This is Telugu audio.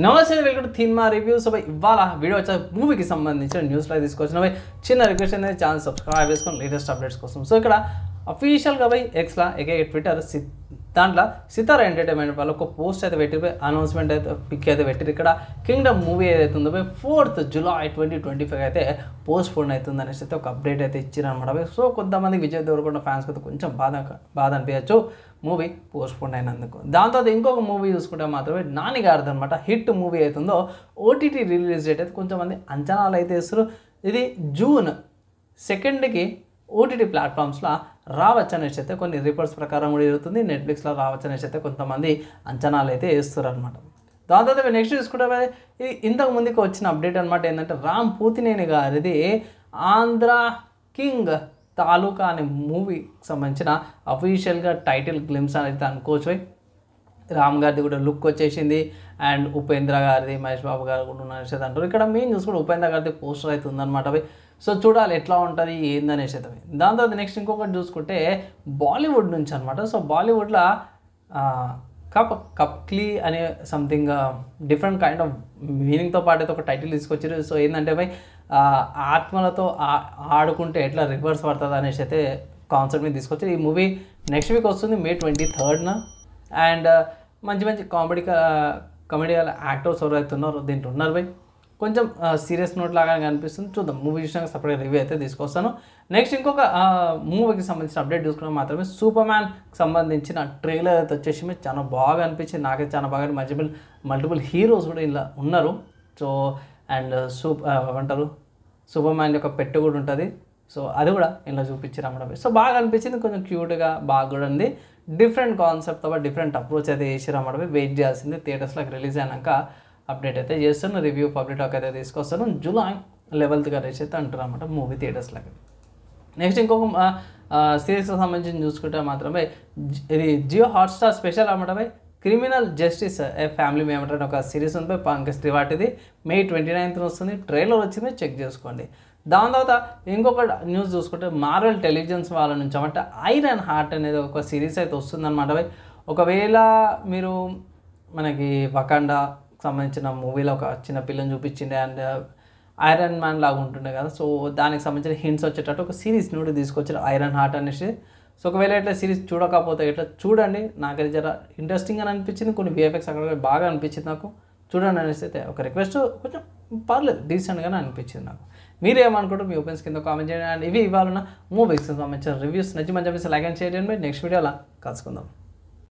నమస్తే వెల్కమ్ టు సినిమా రివ్యూస్. ఇవాళ వీడియో వచ్చే మూవీకి సంబంధించిన న్యూస్లో తీసుకొచ్చిన చిన్న రిక్వెస్ట్ అనేది ఛానల్ సబ్స్క్రైబ్ చేసుకొని లేటెస్ట్ అప్డేట్స్ కోసం. సో ఇక్కడ అఫీషియల్గా ఎక్స్లా ట్విట్టర్ దాంట్లో సితారా ఎంటర్టైన్మెంట్ వాళ్ళు ఒక పోస్ట్ అయితే పెట్టిపోయి అనౌన్స్మెంట్ అయితే పిక్ అయితే పెట్టిరు. ఇక్కడ కింగ్డమ్ మూవీ ఏదైతే ఉందో 4th July 2025 అయితే పోస్ట్ పోన్ అవుతుంది అనేసి అయితే ఒక అప్డేట్ అయితే ఇచ్చారనమాట. సో కొంతమంది విజయ్ దేవరకొండ ఫ్యాన్స్కి అయితే కొంచెం బాధ అనిపించచ్చు మూవీ పోస్ట్ పోన్ అయినందుకు. దాంతో ఇంకొక మూవీ చూసుకుంటే మాత్రమే నాని గారిది అనమాట హిట్ మూవీ అవుతుందో ఓటీటీ రిలీజ్ డేట్ అయితే కొంతమంది అంచనాలు అయితే ఇస్తారు. ఇది June 2కి ఓటీటీ ప్లాట్ఫామ్స్లో రావచ్చు అనేసి అయితే కొన్ని రిపోర్ట్స్ ప్రకారం కూడా జరుగుతుంది. నెట్ఫ్లిక్స్లో రావచ్చు అనేసి అయితే కొంతమంది అంచనాలు అయితే వేస్తారు అనమాట. దాంతో నెక్స్ట్ చూసుకుంటే ఇది ఇంతకు ముందుకు వచ్చిన అప్డేట్ అనమాట. ఏంటంటే రామ్ పోతినేని గారిది ఆంధ్ర కింగ్ తాలూకా అనే మూవీకి సంబంధించిన అఫీషియల్గా టైటిల్ గ్లిమ్స్ అయితే అనుకోవచ్చు. రామ్ గారిది కూడా లుక్ వచ్చేసింది అండ్ ఉపేంద్ర గారిది మహేష్ బాబు గారు కూడా ఉన్నారనేసి అంటారు. ఇక్కడ మెయిన్ చూసుకుంటే ఉపేంద్ర గారిది పోస్టర్ అయితే ఉందన్నమాట. సో చూడాలి ఎట్లా ఉంటుంది ఏందనేసి అయితే. దాని తర్వాత నెక్స్ట్ ఇంకొకటి చూసుకుంటే బాలీవుడ్ నుంచి అనమాట. సో బాలీవుడ్లో కప్క్లీ అనే సంథింగ్ డిఫరెంట్ కైండ్ ఆఫ్ మీనింగ్తో పాటు అయితే ఒక టైటిల్ తీసుకొచ్చారు. సో ఏంటంటే ఆత్మలతో ఆడుకుంటే ఎట్లా రివర్స్ పడుతుంది అనేసి అయితే కాన్సెప్ట్ మీద తీసుకొచ్చారు. ఈ మూవీ నెక్స్ట్ వీక్ వస్తుంది May 23rd. అండ్ మంచి మంచి కామెడీ యాక్టర్స్ ఎవరైతే ఉన్నారో దీంట్లో ఉన్నారు. కొంచెం సీరియస్ నోట్ లాగానే కనిపిస్తుంది. చూద్దాం మూవీ చూసినాక సపరేట్ రివ్యూ అయితే తీసుకొస్తాను. నెక్స్ట్ ఇంకొక మూవీకి సంబంధించిన అప్డేట్ చూసుకున్నా మాత్రమే సూపర్ మ్యాన్కి సంబంధించిన ట్రైలర్ అయితే వచ్చేసి చాలా బాగా అనిపించింది. నాకైతే చాలా బాగా మల్టిపుల్ హీరోస్ కూడా ఇలా ఉన్నారు. సో అండ్ ఏమంటారు సూపర్ మ్యాన్ యొక్క పెట్టు కూడా ఉంటుంది. సో అది కూడా ఇలా చూపించారు అన్నమాట. సో బాగా అనిపించింది, కొంచెం క్యూట్గా బాగా కూడా ఉంది. డిఫరెంట్ కాన్సెప్ట్తో డిఫరెంట్ అప్రోచ్ అయితే చేసారు అన్నమాట. వెయిట్ చేయాల్సింది థియేటర్స్లోకి రిలీజ్ అయినాక అప్డేట్ అయితే చేస్తాను. రివ్యూ పబ్లిక్ టాక్ అయితే తీసుకొస్తాను. July 11th రేసి అయితే అంటారు అన్నమాట మూవీ థియేటర్స్లోకి. నెక్స్ట్ ఇంకొక సిరీస్కి సంబంధించి చూసుకుంటే మాత్రమే ఇది జియో హాట్స్టార్ స్పెషల్ అన్నమాట. క్రిమినల్ జస్టిస్ ఫ్యామిలీ మెంబర్ అని ఒక సిరీస్ ఉంది. పంకజ్ త్రిపాఠిది May 29th వస్తుంది. ట్రైలర్ వచ్చింది, చెక్ చేసుకోండి. దాని తర్వాత ఇంకొక న్యూస్ చూసుకుంటే మార్వెల్ టెలివిజన్స్ వాళ్ళ నుంచి అన్నమాట ఐరన్ హార్ట్ అనేది ఒక సిరీస్ అయితే వస్తుందన్నమాట. ఒకవేళ మీరు మనకి వకాండా సంబంధించిన మూవీలో ఒక చిన్న పిల్లని చూపించింది అండ్ ఐరన్ మ్యాన్ లాగా ఉంటుండే కదా. సో దానికి సంబంధించిన హింట్స్ వచ్చేటట్టు ఒక సిరీస్ నుండి తీసుకొచ్చారు ఐరన్ హార్ట్ అనేసి. సో ఒకవేళ ఇట్లా సిరీస్ చూడకపోతే ఇట్లా చూడండి. నాకైతే జర ఇంట్రెస్టింగ్ అని అనిపించింది. కొన్ని VFX అక్కడ బాగా అనిపించింది నాకు. చూడండి అనేసి అయితే ఒక రిక్వెస్ట్. కొంచెం పర్లేదు డీసెంట్గానే అనిపించింది నాకు. మీరేమనుకుంటారు మీ ఒపీనియన్స్ కింద కామెంట్ చేయండి. అండ్ ఇవి ఇవాళ మూవీస్కి సంబంధించిన రివ్యూస్ నచ్చి మంచి లైక్ అండ్ షేర్ చేయండి. నెక్స్ట్ వీడియోలో కలుసుకుందాం.